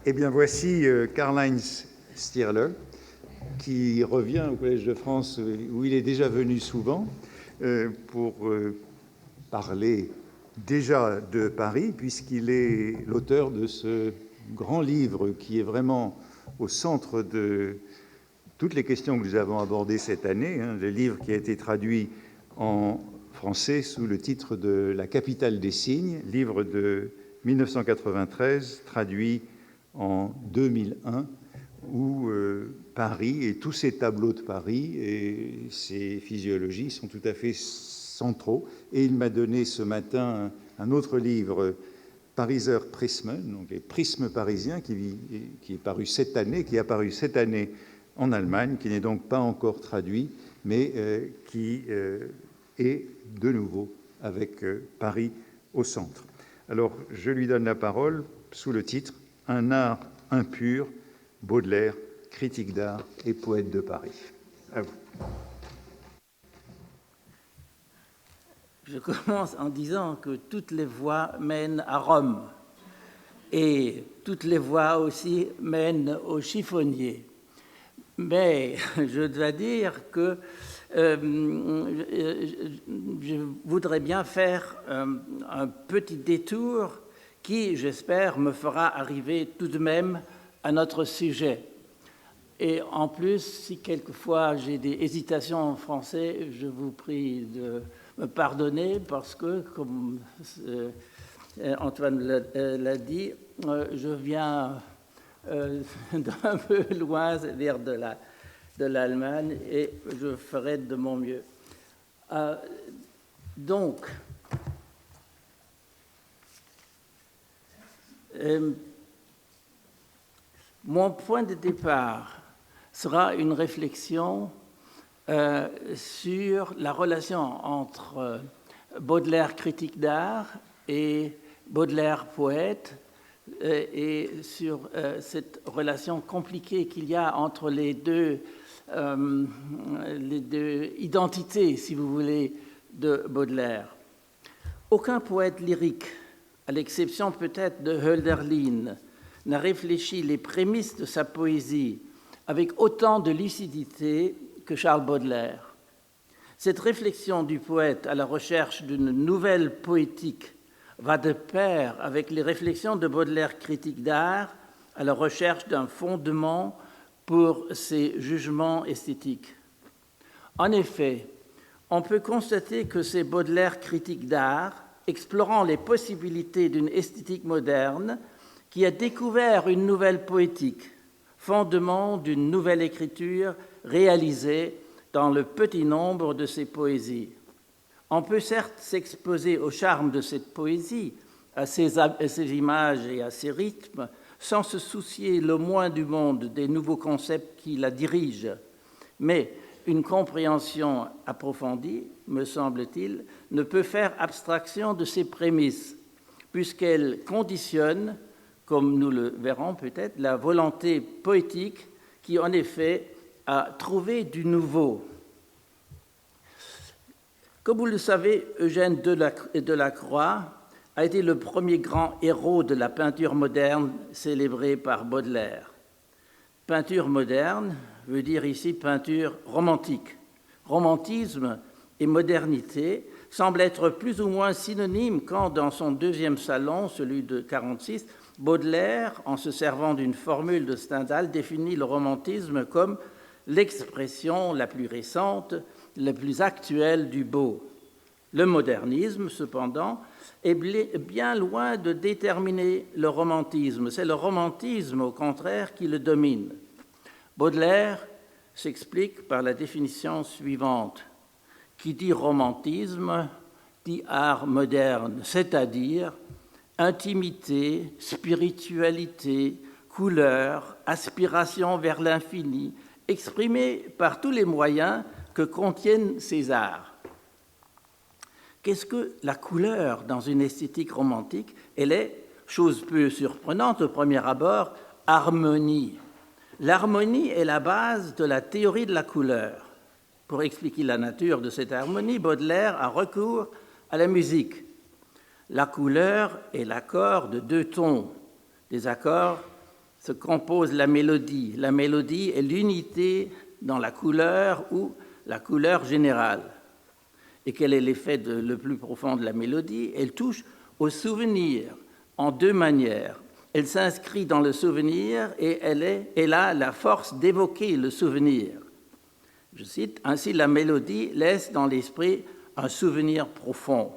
Eh bien, voici Karl-Heinz Stierle, qui revient au Collège de France, où il est déjà venu souvent, pour parler déjà de Paris, puisqu'il est l'auteur de ce grand livre qui est vraiment au centre de toutes les questions que nous avons abordées cette année, le livre qui a été traduit en français sous le titre de La capitale des signes, livre de 1993, traduit en 2001, où Paris et tous ces tableaux de Paris et ses physiologies sont tout à fait centraux. Et il m'a donné ce matin un autre livre, Pariser Prismen, donc les prismes parisiens, qui est paru cette année, qui est apparu cette année en Allemagne, qui n'est donc pas encore traduit, mais qui est de nouveau avec Paris au centre. Alors, je lui donne la parole sous le titre « Un art impur, Baudelaire, critique d'art et poète de Paris ». À vous. Je commence en disant que toutes les voies mènent à Rome et toutes les voies aussi mènent au chiffonnier. Mais je dois dire que je voudrais bien faire un petit détour qui, j'espère, me fera arriver tout de même à notre sujet. Et en plus, si quelquefois j'ai des hésitations en français, je vous prie de me pardonner parce que, comme Antoine l'a dit, je viens d'un peu loin, c'est-à-dire de l'Allemagne, et je ferai de mon mieux. Donc, mon point de départ sera une réflexion sur la relation entre Baudelaire critique d'art et Baudelaire poète, et sur cette relation compliquée qu'il y a entre les deux identités, si vous voulez, de Baudelaire. Aucun poète lyrique, à l'exception peut-être de Hölderlin, n'a réfléchi les prémices de sa poésie avec autant de lucidité que Charles Baudelaire. Cette réflexion du poète à la recherche d'une nouvelle poétique va de pair avec les réflexions de Baudelaire critique d'art à la recherche d'un fondement pour ses jugements esthétiques. En effet, on peut constater que c'est Baudelaire critique d'art, explorant les possibilités d'une esthétique moderne, qui a découvert une nouvelle poétique, fondement d'une nouvelle écriture réalisée dans le petit nombre de ses poésies. On peut certes s'exposer au charme de cette poésie, à ses images et à ses rythmes, sans se soucier le moins du monde des nouveaux concepts qui la dirigent. Mais une compréhension approfondie, me semble-t-il, ne peut faire abstraction de ses prémices, puisqu'elle conditionne, comme nous le verrons peut-être, la volonté poétique qui, en effet, a trouvé du nouveau. Comme vous le savez, Eugène Delacroix a été le premier grand héros de la peinture moderne célébrée par Baudelaire. Peinture moderne veut dire ici peinture romantique. Romantisme et modernité semblent être plus ou moins synonymes quand, dans son deuxième salon, celui de 1946, Baudelaire, en se servant d'une formule de Stendhal, définit le romantisme comme l'expression la plus récente, la plus actuelle du beau. Le modernisme, cependant, est bien loin de déterminer le romantisme. C'est le romantisme, au contraire, qui le domine. Baudelaire s'explique par la définition suivante. Qui dit romantisme, dit art moderne, c'est-à-dire intimité, spiritualité, couleur, aspiration vers l'infini, exprimée par tous les moyens que contiennent ces arts. Qu'est-ce que la couleur dans une esthétique romantique? Elle est, chose peu surprenante au premier abord, harmonie. L'harmonie est la base de la théorie de la couleur. Pour expliquer la nature de cette harmonie, Baudelaire a recours à la musique. La couleur est l'accord de deux tons, des accords se compose la mélodie. La mélodie est l'unité dans la couleur ou la couleur générale. Et quel est l'effet le plus profond de la mélodie? Elle touche au souvenir en deux manières. Elle s'inscrit dans le souvenir et elle a la force d'évoquer le souvenir. Je cite, « Ainsi la mélodie laisse dans l'esprit un souvenir profond. »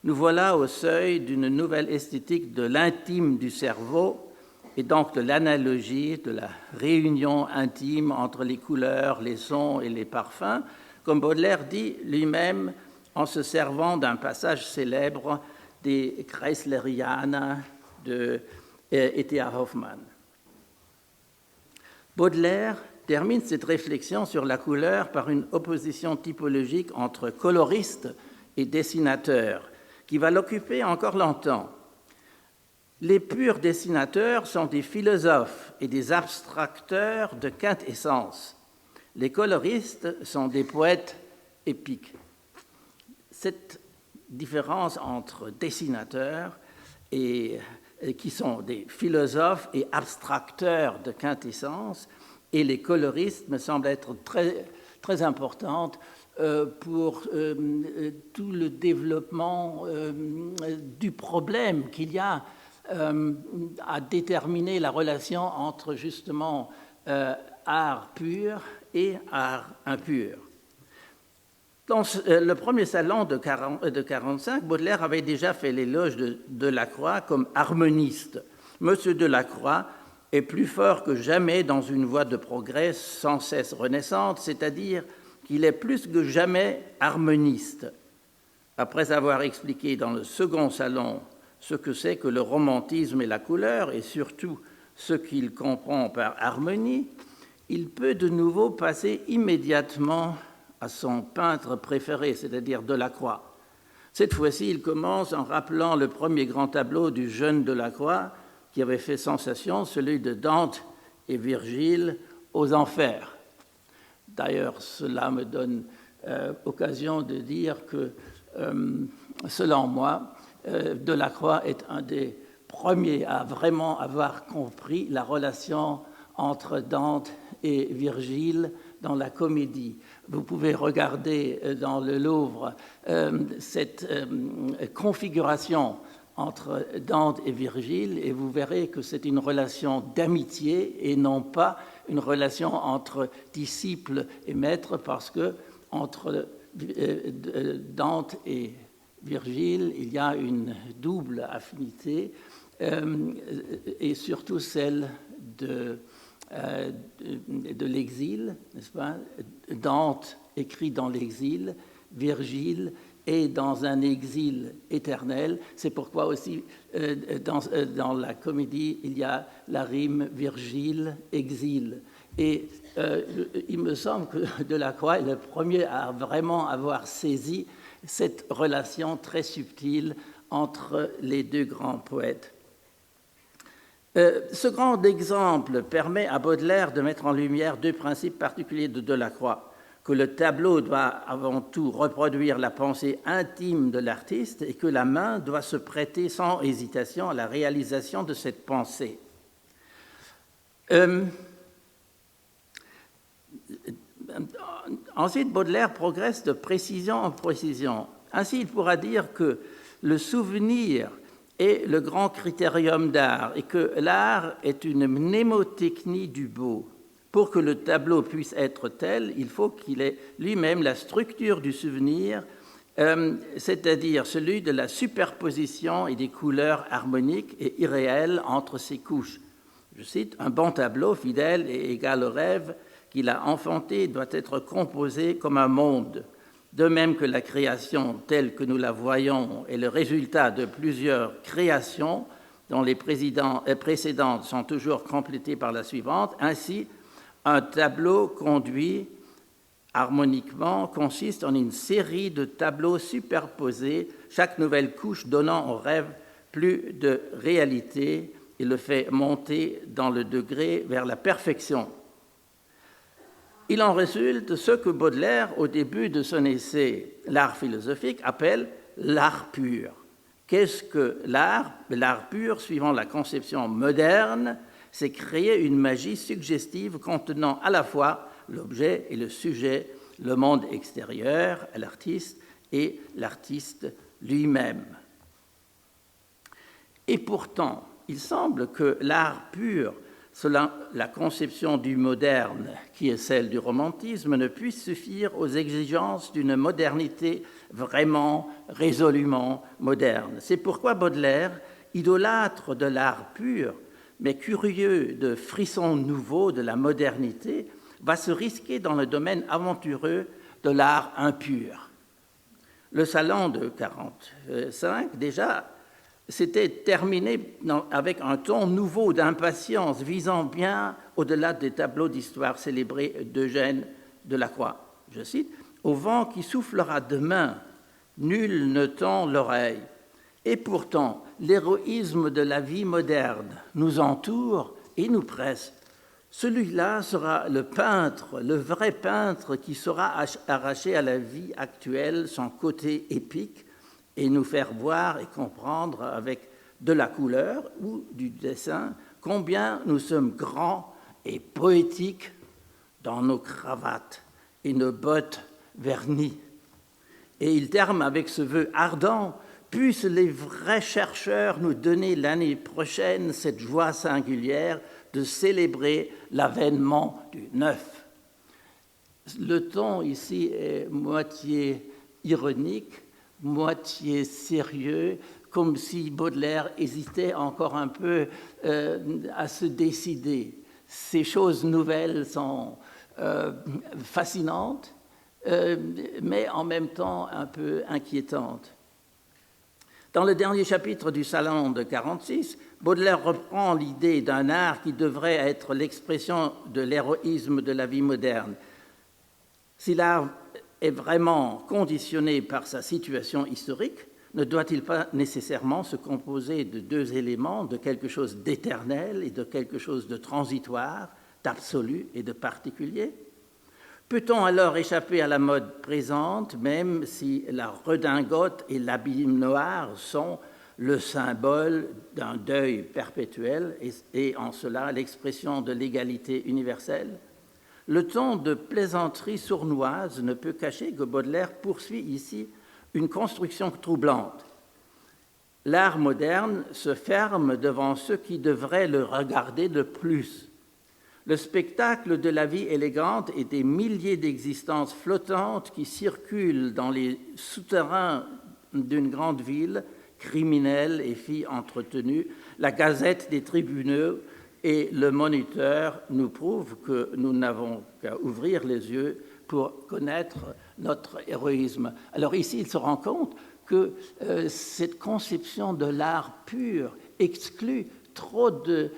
Nous voilà au seuil d'une nouvelle esthétique de l'intime du cerveau et donc de l'analogie, de la réunion intime entre les couleurs, les sons et les parfums, comme Baudelaire dit lui-même en se servant d'un passage célèbre des Kreisleriana de E.T.A. Hoffmann. Baudelaire termine cette réflexion sur la couleur par une opposition typologique entre coloriste et dessinateur, qui va l'occuper encore longtemps. Les purs dessinateurs sont des philosophes et des abstracteurs de quintessence. Les coloristes sont des poètes épiques. Cette différence entre dessinateurs qui sont des philosophes et abstracteurs de quintessence et les coloristes me semble être très, très importante pour tout le développement du problème qu'il y a à déterminer la relation entre justement art pur et art impur. Dans le premier salon de 1945, Baudelaire avait déjà fait l'éloge de Delacroix comme harmoniste. Monsieur Delacroix est plus fort que jamais dans une voie de progrès sans cesse renaissante, c'est-à-dire qu'il est plus que jamais harmoniste. Après avoir expliqué dans le second salon ce que c'est que le romantisme et la couleur, et surtout ce qu'il comprend par harmonie, il peut de nouveau passer immédiatement à son peintre préféré, c'est-à-dire Delacroix. Cette fois-ci, il commence en rappelant le premier grand tableau du jeune Delacroix qui avait fait sensation, celui de Dante et Virgile aux Enfers. D'ailleurs, cela me donne occasion de dire que, selon moi, Delacroix est un des premiers à vraiment avoir compris la relation entre Dante et Virgile dans la comédie. Vous pouvez regarder dans le Louvre cette configuration entre Dante et Virgile et vous verrez que c'est une relation d'amitié et non pas une relation entre disciples et maîtres, parce que entre Dante et Virgile, il y a une double affinité et surtout celle de l'exil, n'est-ce pas? Dante écrit dans l'exil, Virgile est dans un exil éternel. C'est pourquoi aussi dans la comédie, il y a la rime Virgile-exil. Et il me semble que Delacroix est le premier à vraiment avoir saisi cette relation très subtile entre les deux grands poètes. Ce grand exemple permet à Baudelaire de mettre en lumière deux principes particuliers de Delacroix, que le tableau doit avant tout reproduire la pensée intime de l'artiste et que la main doit se prêter sans hésitation à la réalisation de cette pensée. Ensuite, Baudelaire progresse de précision en précision. Ainsi, il pourra dire que le souvenir est le grand critérium d'art et que l'art est une mnémotechnie du beau. Pour que le tableau puisse être tel, il faut qu'il ait lui-même la structure du souvenir, c'est-à-dire celui de la superposition et des couleurs harmoniques et irréelles entre ses couches. Je cite, « Un bon tableau, fidèle et égal au rêve qu'il a enfanté, doit être composé comme un monde. De même que la création telle que nous la voyons est le résultat de plusieurs créations dont les précédentes sont toujours complétées par la suivante, ainsi, un tableau conduit harmoniquement consiste en une série de tableaux superposés, chaque nouvelle couche donnant au rêve plus de réalité et le fait monter dans le degré vers la perfection. Il en résulte ce que Baudelaire, au début de son essai « L'art philosophique », appelle l'art pur. Qu'est-ce que l'art? L'art pur, suivant la conception moderne, c'est créer une magie suggestive contenant à la fois l'objet et le sujet, le monde extérieur à l'artiste et l'artiste lui-même. Et pourtant, il semble que l'art pur, selon la conception du moderne, qui est celle du romantisme, ne puisse suffire aux exigences d'une modernité vraiment, résolument moderne. C'est pourquoi Baudelaire, idolâtre de l'art pur, mais curieux de frissons nouveaux de la modernité, va se risquer dans le domaine aventureux de l'art impur. Le salon de 1945, déjà, s'était terminé avec un ton nouveau d'impatience visant bien au-delà des tableaux d'histoire célébrés d'Eugène Delacroix. Je cite, « Au vent qui soufflera demain, nul ne tend l'oreille. Et pourtant, l'héroïsme de la vie moderne nous entoure et nous presse. Celui-là sera le peintre, le vrai peintre qui saura arracher à la vie actuelle son côté épique et nous faire voir et comprendre avec de la couleur ou du dessin combien nous sommes grands et poétiques dans nos cravates et nos bottes vernies. » Et il termine avec ce vœu ardent: « Puissent les vrais chercheurs nous donner l'année prochaine cette joie singulière de célébrer l'avènement du neuf. » Le ton ici est moitié ironique, moitié sérieux, comme si Baudelaire hésitait encore un peu à se décider. Ces choses nouvelles sont fascinantes, mais en même temps un peu inquiétantes. Dans le dernier chapitre du Salon de 1946, Baudelaire reprend l'idée d'un art qui devrait être l'expression de l'héroïsme de la vie moderne. Si l'art est vraiment conditionné par sa situation historique, ne doit-il pas nécessairement se composer de deux éléments, de quelque chose d'éternel et de quelque chose de transitoire, d'absolu et de particulier ? Peut-on alors échapper à la mode présente, même si la redingote et l'habit noir sont le symbole d'un deuil perpétuel et en cela l'expression de l'égalité universelle ? Le ton de plaisanterie sournoise ne peut cacher que Baudelaire poursuit ici une construction troublante. L'art moderne se ferme devant ceux qui devraient le regarder de plus. Le spectacle de la vie élégante et des milliers d'existences flottantes qui circulent dans les souterrains d'une grande ville, criminelle et fille entretenue, la Gazette des tribunaux et le Moniteur nous prouvent que nous n'avons qu'à ouvrir les yeux pour connaître notre héroïsme. Alors ici, il se rend compte que cette conception de l'art pur exclut trop de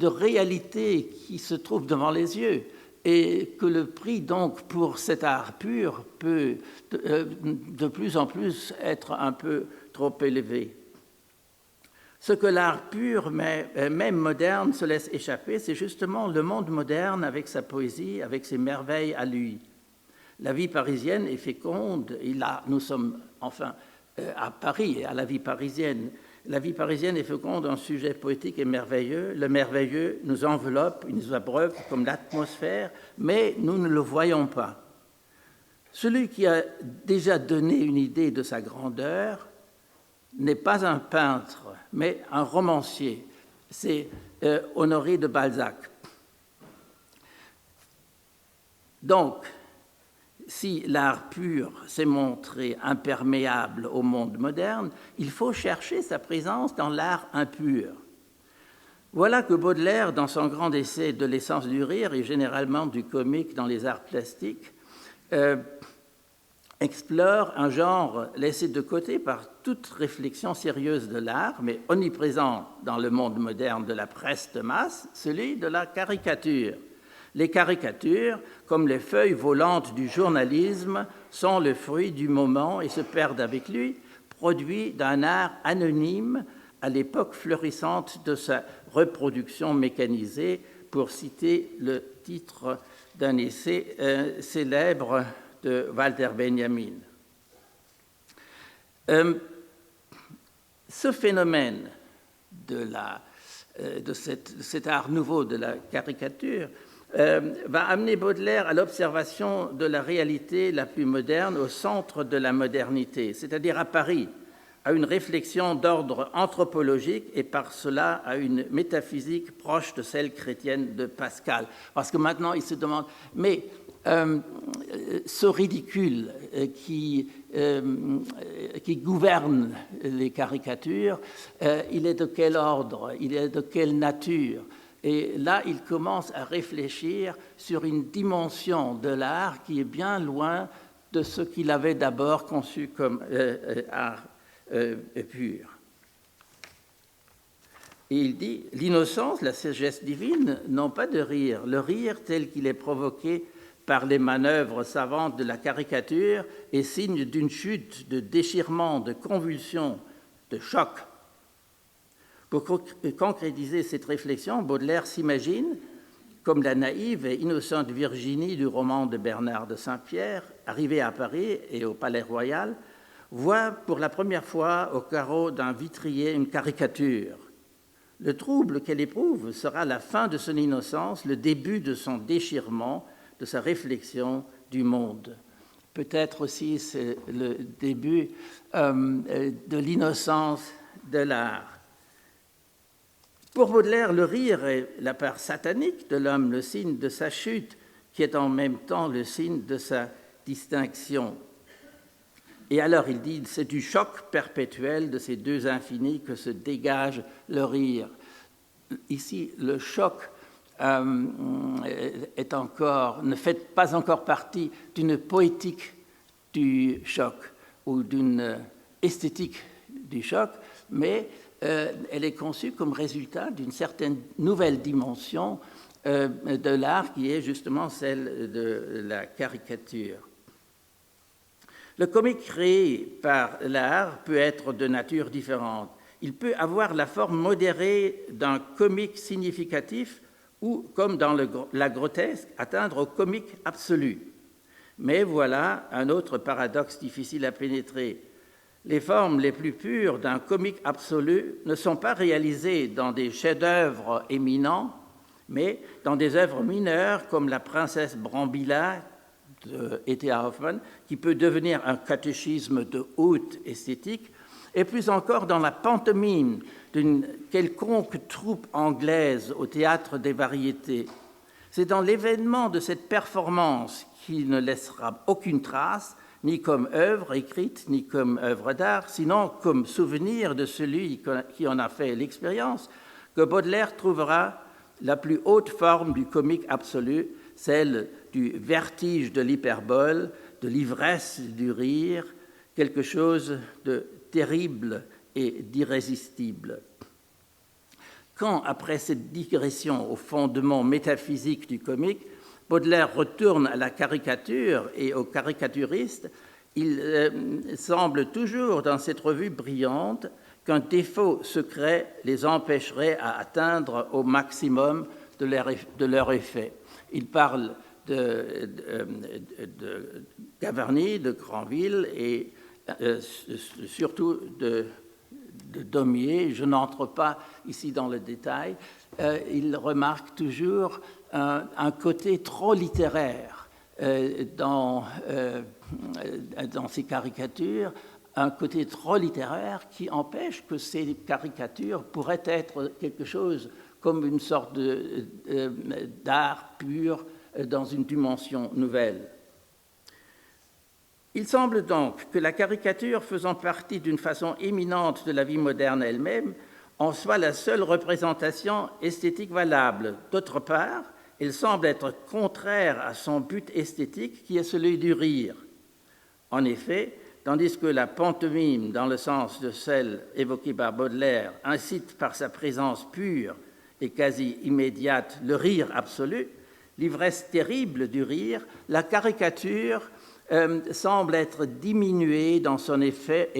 réalité qui se trouve devant les yeux et que le prix donc pour cet art pur peut de plus en plus être un peu trop élevé. Ce que l'art pur, mais même moderne, se laisse échapper, c'est justement le monde moderne avec sa poésie, avec ses merveilles à lui. La vie parisienne est féconde, et là nous sommes enfin à Paris et à la vie parisienne. La vie parisienne est féconde en sujet poétique et merveilleux. Le merveilleux nous enveloppe, il nous abreuve comme l'atmosphère, mais nous ne le voyons pas. Celui qui a déjà donné une idée de sa grandeur n'est pas un peintre, mais un romancier. C'est Honoré de Balzac. Donc, si l'art pur s'est montré imperméable au monde moderne, il faut chercher sa présence dans l'art impur. Voilà que Baudelaire, dans son grand essai de l'essence du rire et généralement du comique dans les arts plastiques, explore un genre laissé de côté par toute réflexion sérieuse de l'art, mais omniprésent dans le monde moderne de la presse de masse, celui de la caricature. Les caricatures, comme les feuilles volantes du journalisme, sont le fruit du moment et se perdent avec lui, produit d'un art anonyme à l'époque florissante de sa reproduction mécanisée, pour citer le titre d'un essai célèbre de Walter Benjamin. Ce phénomène de la de cet art nouveau de la caricature, va amener Baudelaire à l'observation de la réalité la plus moderne au centre de la modernité, c'est-à-dire à Paris, à une réflexion d'ordre anthropologique et par cela à une métaphysique proche de celle chrétienne de Pascal. Parce que maintenant, il se demande, mais ce ridicule qui gouverne les caricatures, il est de quel ordre, il est de quelle nature? Et là, il commence à réfléchir sur une dimension de l'art qui est bien loin de ce qu'il avait d'abord conçu comme art pur. Et il dit, l'innocence, la sagesse divine n'ont pas de rire. Le rire tel qu'il est provoqué par les manœuvres savantes de la caricature est signe d'une chute, de déchirement, de convulsion, de choc. Pour concrétiser cette réflexion, Baudelaire s'imagine comme la naïve et innocente Virginie du roman de Bernard de Saint-Pierre, arrivée à Paris et au Palais Royal, voit pour la première fois au carreau d'un vitrier une caricature. Le trouble qu'elle éprouve sera la fin de son innocence, le début de son déchirement, de sa réflexion du monde. Peut-être aussi c'est le début de l'innocence de l'art. Pour Baudelaire, le rire est la part satanique de l'homme, le signe de sa chute, qui est en même temps le signe de sa distinction. Et alors il dit, c'est du choc perpétuel de ces deux infinis que se dégage le rire. Ici, le choc ne fait pas encore partie d'une poétique du choc ou d'une esthétique du choc, mais elle est conçue comme résultat d'une certaine nouvelle dimension de l'art qui est justement celle de la caricature. Le comique créé par l'art peut être de nature différente. Il peut avoir la forme modérée d'un comique significatif ou, comme dans la grotesque, atteindre au comique absolu. Mais voilà un autre paradoxe difficile à pénétrer. Les formes les plus pures d'un comique absolu ne sont pas réalisées dans des chefs-d'œuvre éminents, mais dans des œuvres mineures comme La princesse Brambilla de E.T.A. Hoffmann, qui peut devenir un catéchisme de haute esthétique, et plus encore dans la pantomime d'une quelconque troupe anglaise au théâtre des variétés. C'est dans l'événement de cette performance qui ne laissera aucune trace, ni comme œuvre écrite, ni comme œuvre d'art, sinon comme souvenir de celui qui en a fait l'expérience, que Baudelaire trouvera la plus haute forme du comique absolu, celle du vertige de l'hyperbole, de l'ivresse du rire, quelque chose de terrible et d'irrésistible. Quand, après cette digression au fondement métaphysique du comique, Baudelaire retourne à la caricature et aux caricaturistes, il semble toujours dans cette revue brillante qu'un défaut secret les empêcherait à atteindre au maximum de leur effet. Il parle de Gavarni, de Granville et surtout de Daumier. Je n'entre pas ici dans le détail. Il remarque toujours un côté trop littéraire dans ces caricatures, un côté trop littéraire qui empêche que ces caricatures pourraient être quelque chose comme une sorte d'art pur dans une dimension nouvelle. Il semble donc que la caricature, faisant partie d'une façon éminente de la vie moderne elle-même, en soit la seule représentation esthétique valable. D'autre part, elle semble être contraire à son but esthétique qui est celui du rire. En effet, tandis que la pantomime, dans le sens de celle évoquée par Baudelaire, incite par sa présence pure et quasi immédiate le rire absolu, l'ivresse terrible du rire, la caricature semble être diminuée dans son effet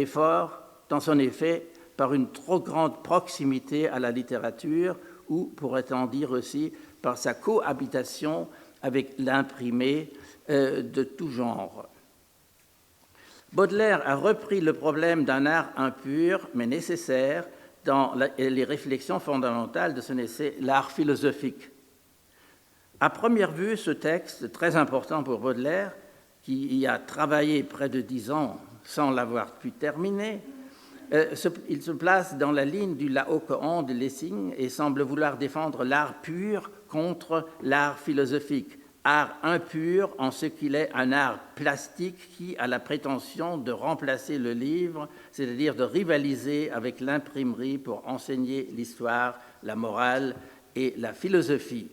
par une trop grande proximité à la littérature ou, pourrait-on dire aussi, par sa cohabitation avec l'imprimé de tout genre. Baudelaire a repris le problème d'un art impur mais nécessaire dans les réflexions fondamentales de son essai « L'art philosophique ». À première vue, ce texte, très important pour Baudelaire, qui y a travaillé près de 10 ans sans l'avoir pu terminer, il se place dans la ligne du Laocoon de Lessing et semble vouloir défendre l'art pur contre l'art philosophique. Art impur en ce qu'il est un art plastique qui a la prétention de remplacer le livre, c'est-à-dire de rivaliser avec l'imprimerie pour enseigner l'histoire, la morale et la philosophie.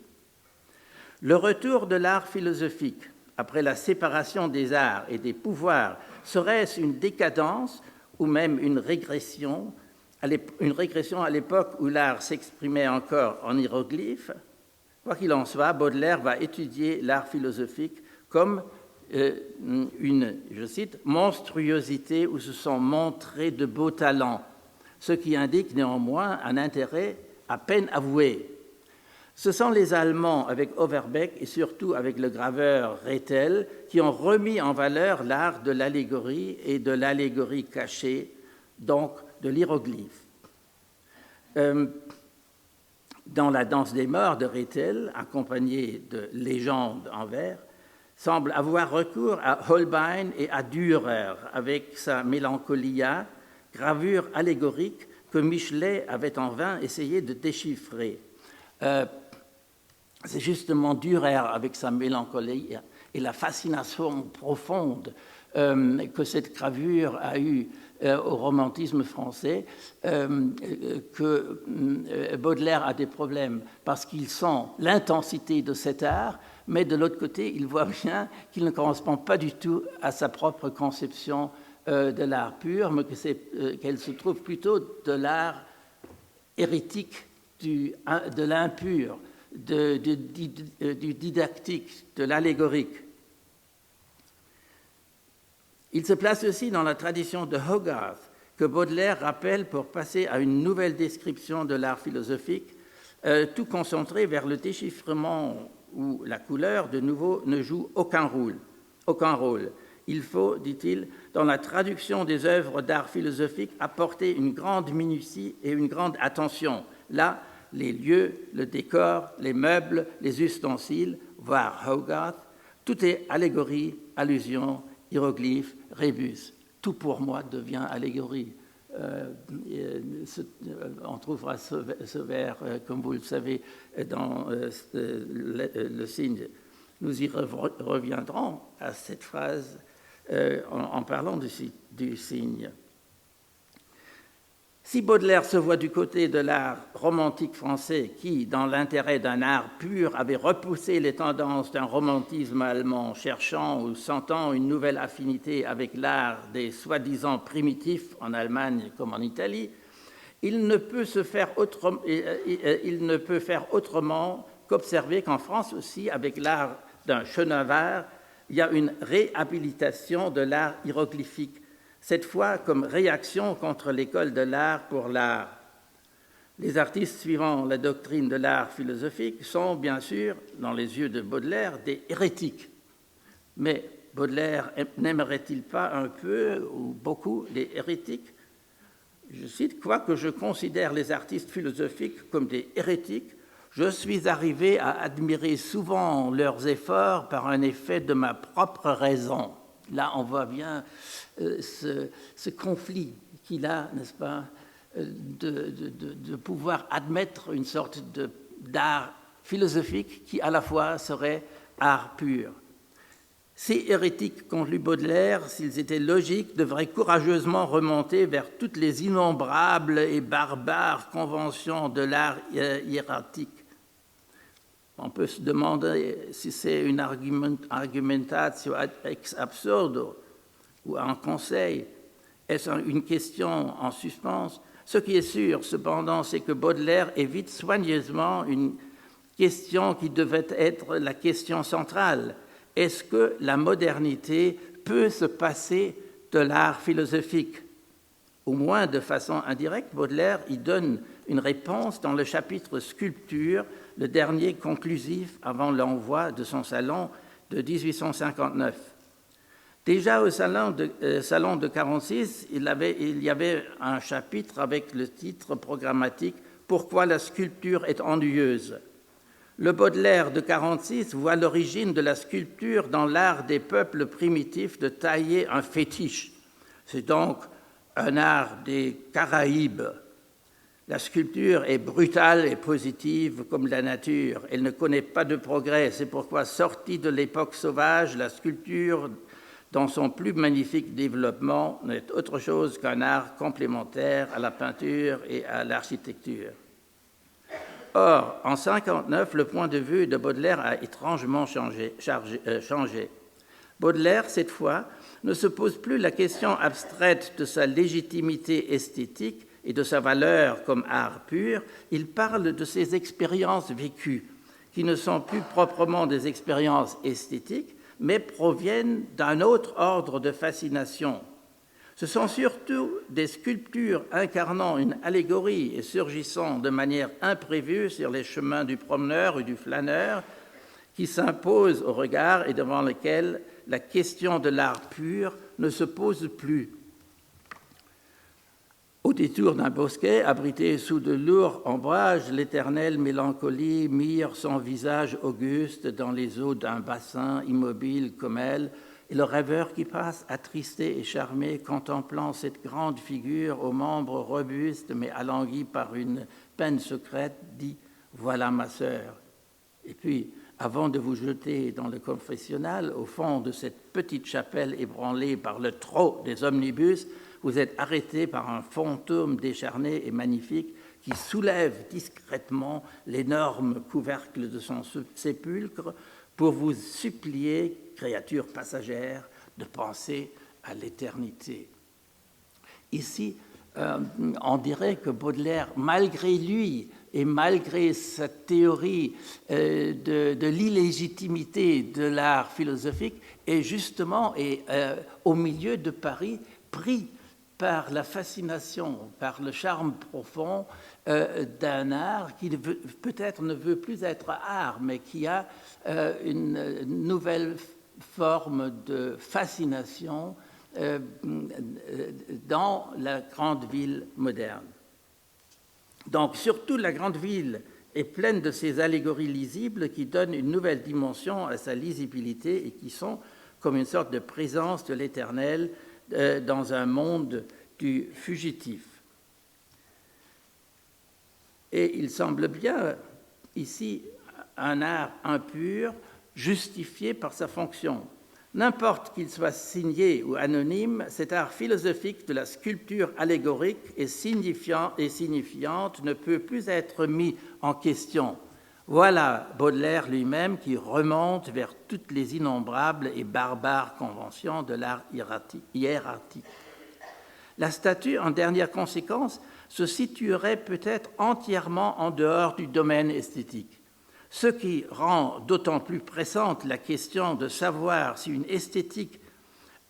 Le retour de l'art philosophique, après la séparation des arts et des pouvoirs, serait-ce une décadence ou même une régression à l'époque où l'art s'exprimait encore en hiéroglyphes? Quoi qu'il en soit, Baudelaire va étudier l'art philosophique comme une, je cite, « monstruosité où se sont montrés de beaux talents », ce qui indique néanmoins un intérêt à peine avoué. Ce sont les Allemands avec Overbeck et surtout avec le graveur Rethel qui ont remis en valeur l'art de l'allégorie et de l'allégorie cachée, donc de l'hiéroglyphe. Dans La danse des morts de Rethel, accompagné de légendes en vers, semble avoir recours à Holbein et à Dürer avec sa Mélancolia, gravure allégorique que Michelet avait en vain essayé de déchiffrer. C'est justement Dürer avec sa Mélancolie et la fascination profonde que cette gravure a eue au romantisme français que Baudelaire a des problèmes parce qu'il sent l'intensité de cet art, mais de l'autre côté, il voit bien qu'il ne correspond pas du tout à sa propre conception de l'art pur, mais qu'elle se trouve plutôt de l'art hérétique, de l'impur, du didactique, de l'allégorique. Il se place aussi dans la tradition de Hogarth, que Baudelaire rappelle pour passer à une nouvelle description de l'art philosophique, tout concentré vers le déchiffrement où la couleur, de nouveau, ne joue aucun rôle. Il faut, dit-il, dans la traduction des œuvres d'art philosophique, apporter une grande minutie et une grande attention. Là, les lieux, le décor, les meubles, les ustensiles, voire Hogarth, tout est allégorie, allusion, hiéroglyphe, rébus. Tout pour moi devient allégorie. On trouvera ce vers, comme vous le savez, dans le signe. Nous y reviendrons à cette phrase en parlant du signe. Si Baudelaire se voit du côté de l'art romantique français qui, dans l'intérêt d'un art pur, avait repoussé les tendances d'un romantisme allemand cherchant ou sentant une nouvelle affinité avec l'art des soi-disant primitifs en Allemagne comme en Italie, il ne peut faire autrement qu'observer qu'en France aussi, avec l'art d'un Schoenauer, il y a une réhabilitation de l'art hiéroglyphique, cette fois comme réaction contre l'école de l'art pour l'art. Les artistes suivant la doctrine de l'art philosophique sont, bien sûr, dans les yeux de Baudelaire, des hérétiques. Mais Baudelaire n'aimerait-il pas un peu ou beaucoup les hérétiques? Je cite, « Quoique je considère les artistes philosophiques comme des hérétiques, je suis arrivé à admirer souvent leurs efforts par un effet de ma propre raison. » Là, on voit bien ce conflit qu'il a, n'est-ce pas, de pouvoir admettre une sorte d'art philosophique qui, à la fois, serait art pur. Ces hérétiques, conclut Baudelaire, s'ils étaient logiques, devraient courageusement remonter vers toutes les innombrables et barbares conventions de l'art hiératique. On peut se demander si c'est une argumentatio ex absurdo ou un conseil. Est-ce une question en suspens? Ce qui est sûr, cependant, c'est que Baudelaire évite soigneusement une question qui devait être la question centrale. Est-ce que la modernité peut se passer de l'art philosophique? Au moins de façon indirecte, Baudelaire y donne une réponse dans le chapitre Sculpture, le dernier conclusif avant l'envoi de son salon de 1859. Déjà au salon de 1946, il y avait un chapitre avec le titre programmatique « Pourquoi la sculpture est ennuyeuse ». Le Baudelaire de 1946 voit l'origine de la sculpture dans l'art des peuples primitifs de tailler un fétiche. C'est donc un art des Caraïbes. La sculpture est brutale et positive comme la nature. Elle ne connaît pas de progrès. C'est pourquoi, sortie de l'époque sauvage, la sculpture, dans son plus magnifique développement, n'est autre chose qu'un art complémentaire à la peinture et à l'architecture. Or, en 1959, le point de vue de Baudelaire a étrangement changé. Baudelaire, cette fois, ne se pose plus la question abstraite de sa légitimité esthétique et de sa valeur comme art pur. Il parle de ses expériences vécues, qui ne sont plus proprement des expériences esthétiques, mais proviennent d'un autre ordre de fascination. Ce sont surtout des sculptures incarnant une allégorie et surgissant de manière imprévue sur les chemins du promeneur ou du flâneur qui s'imposent au regard et devant lesquelles la question de l'art pur ne se pose plus. Au détour d'un bosquet, abrité sous de lourds ombrages, l'éternelle mélancolie mire son visage auguste dans les eaux d'un bassin immobile comme elle, et le rêveur qui passe, attristé et charmé, contemplant cette grande figure aux membres robustes mais alanguis par une peine secrète, dit « Voilà ma sœur ». Et puis, avant de vous jeter dans le confessionnal, au fond de cette petite chapelle ébranlée par le trot des omnibus, vous êtes arrêté par un fantôme décharné et magnifique qui soulève discrètement l'énorme couvercle de son sépulcre pour vous supplier, créature passagère, de penser à l'éternité. Ici, on dirait que Baudelaire, malgré lui et malgré sa théorie de l'illégitimité de l'art philosophique, est justement au milieu de Paris, pris par la fascination, par le charme profond d'un art qui peut-être ne veut plus être art, mais qui a une nouvelle forme de fascination dans la grande ville moderne. Donc, surtout, la grande ville est pleine de ces allégories lisibles qui donnent une nouvelle dimension à sa lisibilité et qui sont comme une sorte de présence de l'éternel dans un monde du fugitif. Et il semble bien ici un art impur justifié par sa fonction. N'importe qu'il soit signé ou anonyme, cet art philosophique de la sculpture allégorique et signifiante ne peut plus être mis en question. Voilà Baudelaire lui-même qui remonte vers toutes les innombrables et barbares conventions de l'art hiératique. La statue, en dernière conséquence, se situerait peut-être entièrement en dehors du domaine esthétique, ce qui rend d'autant plus pressante la question de savoir si une esthétique,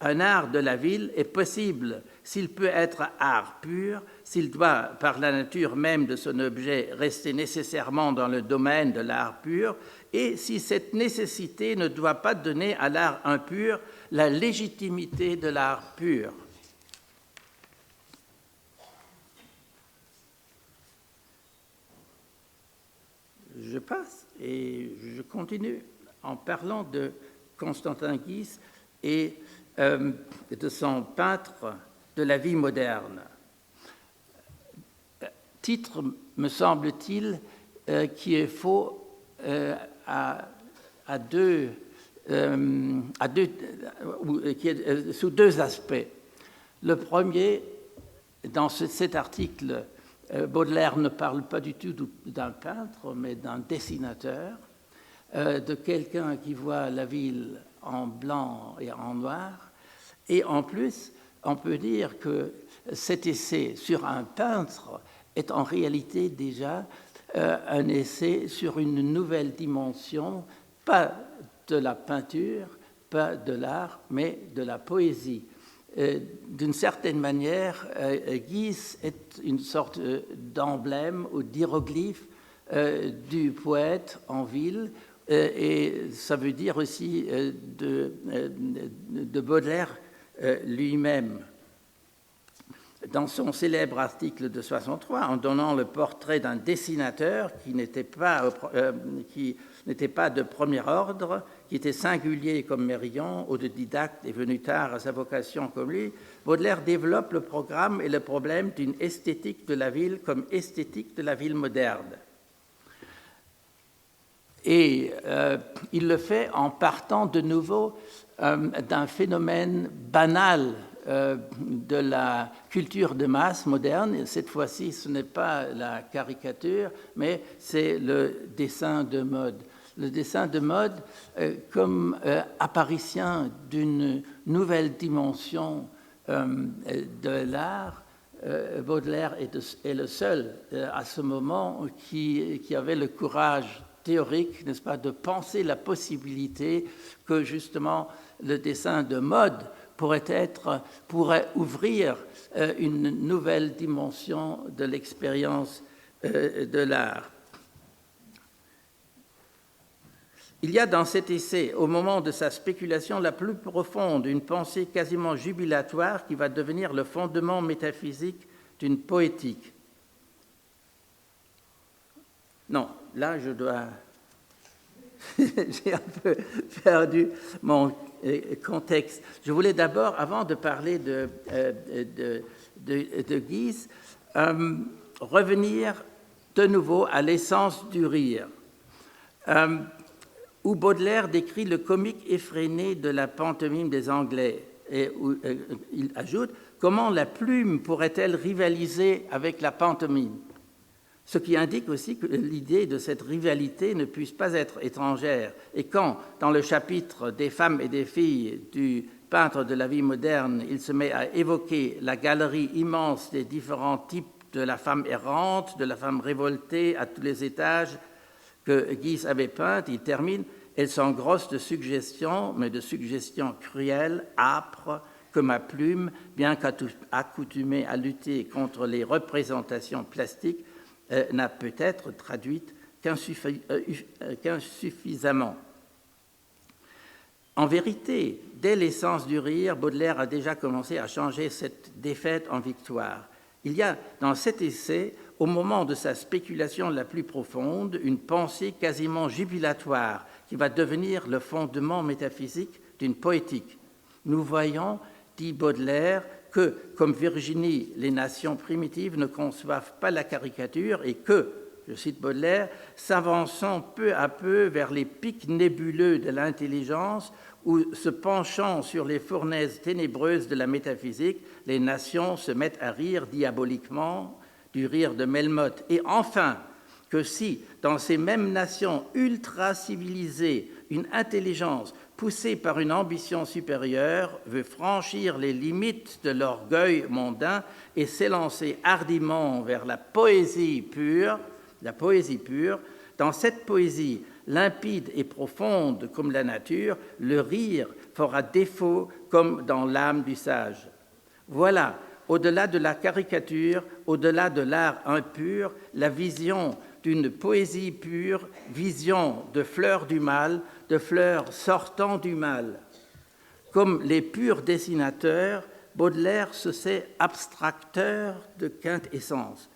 un art de la ville, est possible, s'il peut être art pur, s'il doit, par la nature même de son objet, rester nécessairement dans le domaine de l'art pur, et si cette nécessité ne doit pas donner à l'art impur la légitimité de l'art pur. Je passe et je continue en parlant de Constantin Guis et de son peintre de la vie moderne. Titre, me semble-t-il, qui est faux sous deux aspects. Le premier, dans cet article, Baudelaire ne parle pas du tout d'un peintre, mais d'un dessinateur, de quelqu'un qui voit la ville en blanc et en noir. Et en plus, on peut dire que cet essai sur un peintre est en réalité déjà un essai sur une nouvelle dimension, pas de la peinture, pas de l'art, mais de la poésie. D'une certaine manière, Guis est une sorte d'emblème ou d'hiéroglyphe du poète en ville, et ça veut dire aussi de Baudelaire lui-même. Dans son célèbre article de 63, en donnant le portrait d'un dessinateur qui n'était pas de premier ordre, qui était singulier comme Mérillon, autodidacte et venu tard à sa vocation comme lui, Baudelaire développe le programme et le problème d'une esthétique de la ville comme esthétique de la ville moderne. Et il le fait en partant de nouveau d'un phénomène banal de la culture de masse moderne. Cette fois-ci, ce n'est pas la caricature, mais c'est le dessin de mode. Le dessin de mode comme apparition d'une nouvelle dimension de l'art. Baudelaire est le seul à ce moment qui avait le courage théorique, n'est-ce pas, de penser la possibilité que justement le dessin de mode pourrait ouvrir une nouvelle dimension de l'expérience de l'art. Il y a dans cet essai, au moment de sa spéculation la plus profonde, une pensée quasiment jubilatoire qui va devenir le fondement métaphysique d'une poétique. Non, là je dois... J'ai un peu perdu mon contexte. Je voulais d'abord, avant de parler de Guise, revenir de nouveau à l'essence du rire, où Baudelaire décrit le comique effréné de la pantomime des Anglais, et où il ajoute « Comment la plume pourrait-elle rivaliser avec la pantomime ?» Ce qui indique aussi que l'idée de cette rivalité ne puisse pas être étrangère. Et quand, dans le chapitre des femmes et des filles du peintre de la vie moderne, il se met à évoquer la galerie immense des différents types de la femme errante, de la femme révoltée à tous les étages que Guise avait peintes, il termine « Elle s'engrosse de suggestions, mais de suggestions cruelles, âpres, que ma plume, bien qu'accoutumée à lutter contre les représentations plastiques, n'a peut-être traduite qu'insuffisamment. » En vérité, dès l'essence du rire, Baudelaire a déjà commencé à changer cette défaite en victoire. Il y a dans cet essai, au moment de sa spéculation la plus profonde, une pensée quasiment jubilatoire qui va devenir le fondement métaphysique d'une poétique. Nous voyons, dit Baudelaire, que, comme Virginie, les nations primitives ne conçoivent pas la caricature et que, je cite Baudelaire, s'avançant peu à peu vers les pics nébuleux de l'intelligence ou se penchant sur les fournaises ténébreuses de la métaphysique, les nations se mettent à rire diaboliquement du rire de Melmoth. Et enfin, que si, dans ces mêmes nations ultra-civilisées, une intelligence poussée par une ambition supérieure, veut franchir les limites de l'orgueil mondain et s'élancer hardiment vers la poésie pure, dans cette poésie limpide et profonde comme la nature, le rire fera défaut comme dans l'âme du sage. Voilà, au-delà de la caricature, au-delà de l'art impur, la vision d'une poésie pure, vision de fleurs du mal, de fleurs sortant du mal. Comme les purs dessinateurs, Baudelaire se sait abstracteur de quintessence.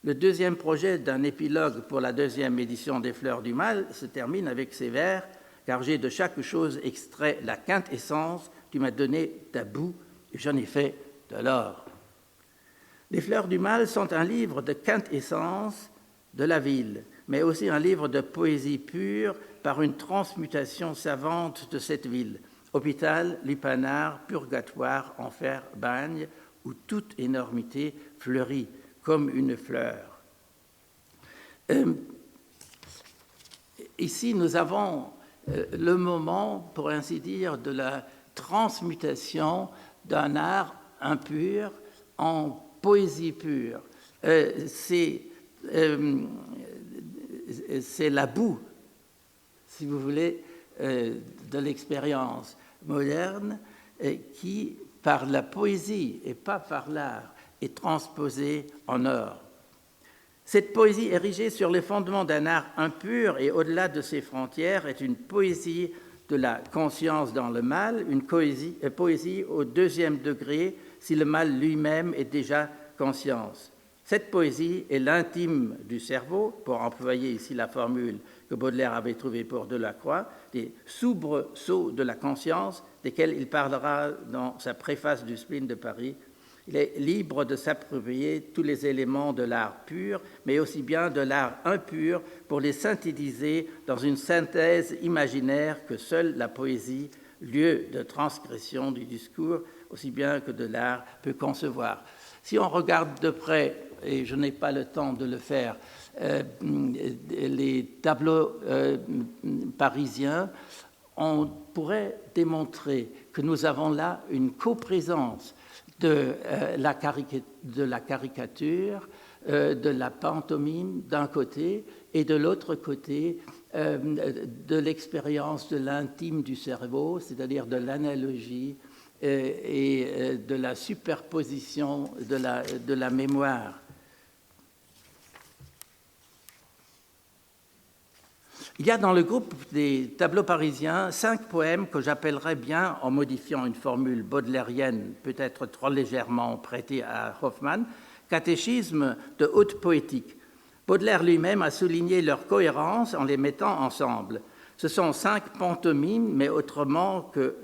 Le deuxième projet d'un épilogue pour la deuxième édition des Fleurs du Mal se termine avec ces vers « Car j'ai de chaque chose extrait la quintessence, tu m'as donné ta boue et j'en ai fait de l'or. » Les Fleurs du Mal sont un livre de quintessence de la ville, mais aussi un livre de poésie pure par une transmutation savante de cette ville. Hôpital, lupanar, purgatoire, enfer, bagne, où toute énormité fleurit comme une fleur. Ici, nous avons le moment, pour ainsi dire, de la transmutation d'un art impur en poésie pure. C'est la boue, si vous voulez, de l'expérience moderne qui, par la poésie et pas par l'art, est transposée en or. Cette poésie érigée sur les fondements d'un art impur et au-delà de ses frontières est une poésie de la conscience dans le mal, une poésie au deuxième degré si le mal lui-même est déjà conscience. Cette poésie est l'intime du cerveau, pour employer ici la formule que Baudelaire avait trouvée pour Delacroix, des soubresauts de la conscience, desquels il parlera dans sa préface du Spleen de Paris. Il est libre de s'approprier tous les éléments de l'art pur, mais aussi bien de l'art impur, pour les synthétiser dans une synthèse imaginaire que seule la poésie, lieu de transgression du discours, aussi bien que de l'art, peut concevoir. Si on regarde de près, et je n'ai pas le temps de le faire, les tableaux parisiens, on pourrait démontrer que nous avons là une coprésence de la caricature, de la pantomime d'un côté, et de l'autre côté, de l'expérience de l'intime du cerveau, c'est-à-dire de l'analogie et de la superposition de la mémoire. Il y a dans le groupe des tableaux parisiens 5 poèmes que j'appellerais bien, en modifiant une formule baudelairienne peut-être trop légèrement prêtée à Hoffmann, catéchisme de haute poétique. Baudelaire lui-même a souligné leur cohérence en les mettant ensemble. Ce sont 5 pantomimes, mais autrement que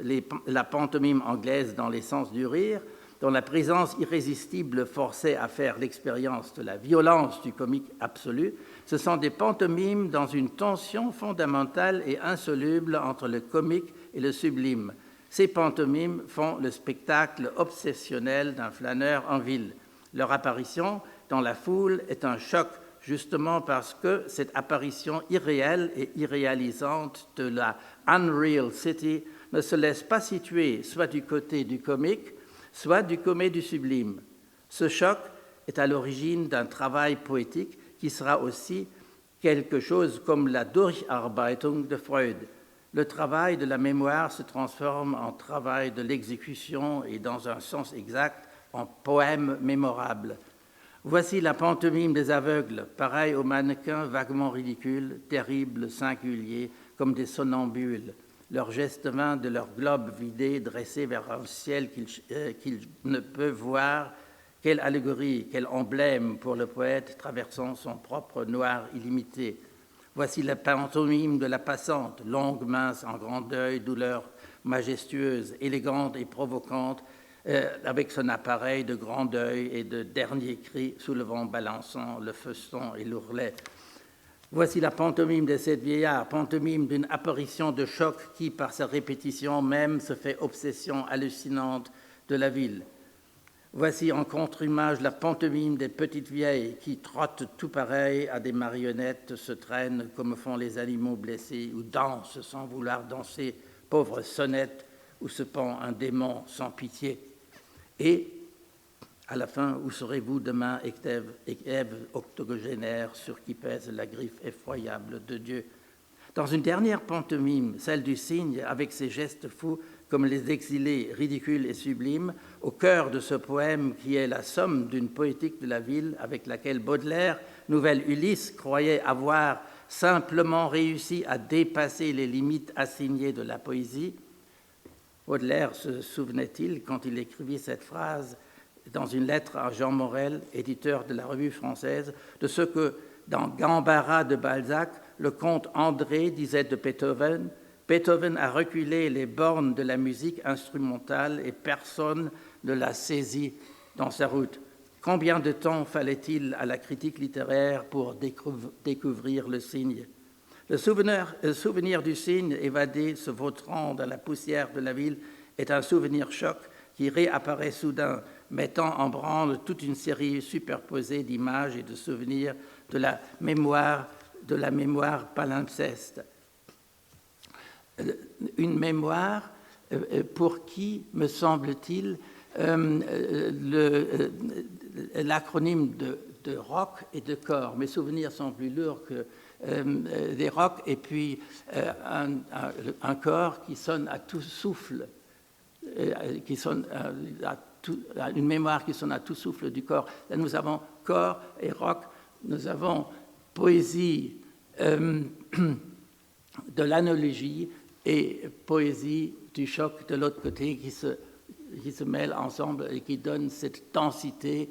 la pantomime anglaise dans l'essence du rire, dont la présence irrésistible forçait à faire l'expérience de la violence du comique absolu. Ce sont des pantomimes dans une tension fondamentale et insoluble entre le comique et le sublime. Ces pantomimes font le spectacle obsessionnel d'un flâneur en ville. Leur apparition dans la foule est un choc, justement parce que cette apparition irréelle et irréalisante de la Unreal City ne se laisse pas situer soit du côté du comique, soit du côté du sublime. Ce choc est à l'origine d'un travail poétique qui sera aussi quelque chose comme la Durcharbeitung de Freud. Le travail de la mémoire se transforme en travail de l'exécution et, dans un sens exact, en poème mémorable. Voici la pantomime des aveugles, pareil aux mannequins vaguement ridicules, terribles, singuliers, comme des somnambules. Leurs gestes vains de leurs globes vidés dressés vers un ciel qu'ils ne peuvent voir. Quelle allégorie, quel emblème pour le poète traversant son propre noir illimité. Voici la pantomime de la passante, longue, mince, en grand deuil, douleur majestueuse, élégante et provocante, avec son appareil de grand deuil et de dernier cri, soulevant, balançant le feston et l'ourlet. Voici la pantomime de ces vieillards, pantomime d'une apparition de choc qui, par sa répétition même, se fait obsession hallucinante de la ville. Voici en contre-image la pantomime des petites vieilles qui trottent tout pareil à des marionnettes, se traînent comme font les animaux blessés ou dansent sans vouloir danser, pauvres sonnettes où se pend un démon sans pitié. Et, à la fin, où serez-vous demain, Ève octogénaire sur qui pèse la griffe effroyable de Dieu? Dans une dernière pantomime, celle du cygne, avec ses gestes fous, comme les exilés ridicules et sublimes, au cœur de ce poème qui est la somme d'une poétique de la ville avec laquelle Baudelaire, nouvelle Ulysse, croyait avoir simplement réussi à dépasser les limites assignées de la poésie. Baudelaire se souvenait-il, quand il écrivit cette phrase dans une lettre à Jean Morel, éditeur de la Revue française, de ce que, dans Gambara de Balzac, le comte André disait de Beethoven: Beethoven a reculé les bornes de la musique instrumentale et personne ne l'a saisi dans sa route. Combien de temps fallait-il à la critique littéraire pour découvrir le cygne? Le souvenir du cygne évadé se vautrant dans la poussière de la ville est un souvenir choc qui réapparaît soudain, mettant en branle toute une série superposée d'images et de souvenirs de la mémoire palimpseste. Une mémoire pour qui, me semble-t-il, l'acronyme de roc et de corps. Mes souvenirs sont plus lourds que des rocs, et puis un corps qui sonne à tout souffle, qui sonne une mémoire qui sonne à tout souffle du corps. Là, nous avons corps et roc nous avons poésie de l'analogie et poésie du choc de l'autre côté qui se mêlent ensemble et qui donnent cette densité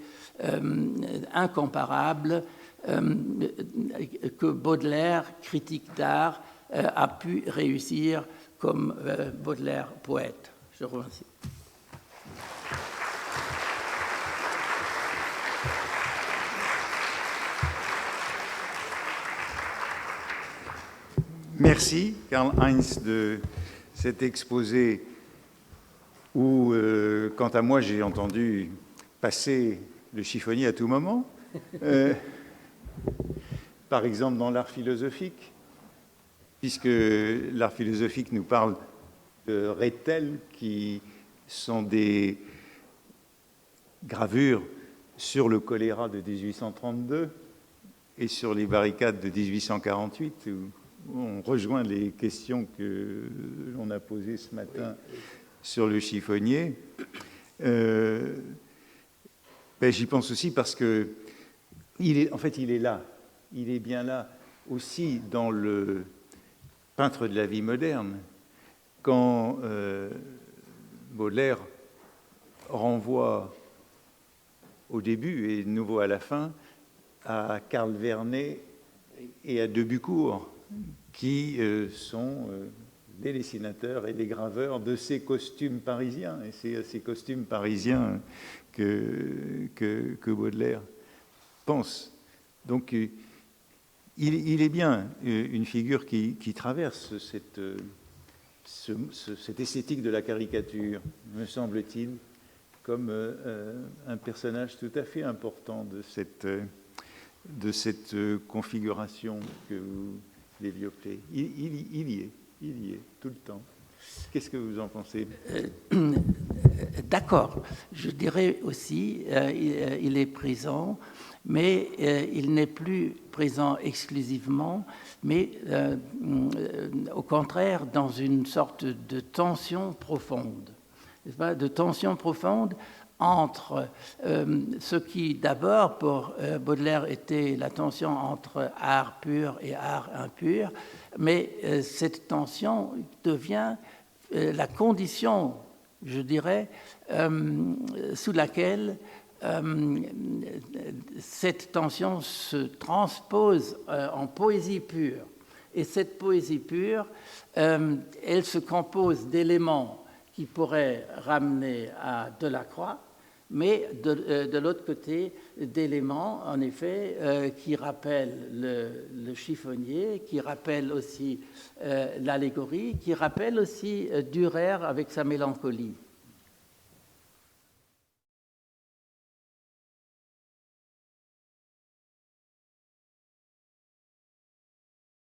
incomparable que Baudelaire, critique d'art, a pu réussir comme Baudelaire poète. Je vous remercie. Merci, Karl-Heinz, de cet exposé où, quant à moi, j'ai entendu passer le chiffonnier à tout moment. Par exemple, dans l'art philosophique, puisque l'art philosophique nous parle de Rethel, qui sont des gravures sur le choléra de 1832 et sur les barricades de 1848, où on rejoint les questions que l'on a posées ce matin sur le chiffonnier. J'y pense aussi parce que il est là. Il est bien là aussi dans le peintre de la vie moderne. Quand Baudelaire renvoie au début et de nouveau à la fin à Carl Vernet et à Debucourt, qui sont des dessinateurs et des graveurs de ces costumes parisiens. Et c'est à ces costumes parisiens que Baudelaire pense. Donc, il est bien une figure qui traverse cette esthétique de la caricature, me semble-t-il, comme un personnage tout à fait important de cette configuration que vous développez. Il y est tout le temps. Qu'est-ce que vous en pensez? D'accord. Je dirais aussi, il est présent, mais il n'est plus présent exclusivement, mais au contraire dans une sorte de tension profonde, n'est-ce pas, de tension profonde entre ce qui d'abord pour Baudelaire était la tension entre art pur et art impur, mais cette tension devient la condition, je dirais, sous laquelle cette tension se transpose en poésie pure. Et cette poésie pure, elle se compose d'éléments qui pourraient ramener à Delacroix, mais de l'autre côté, d'éléments, en effet, qui rappellent le chiffonnier, qui rappellent aussi l'allégorie, qui rappellent aussi Dürer avec sa mélancolie.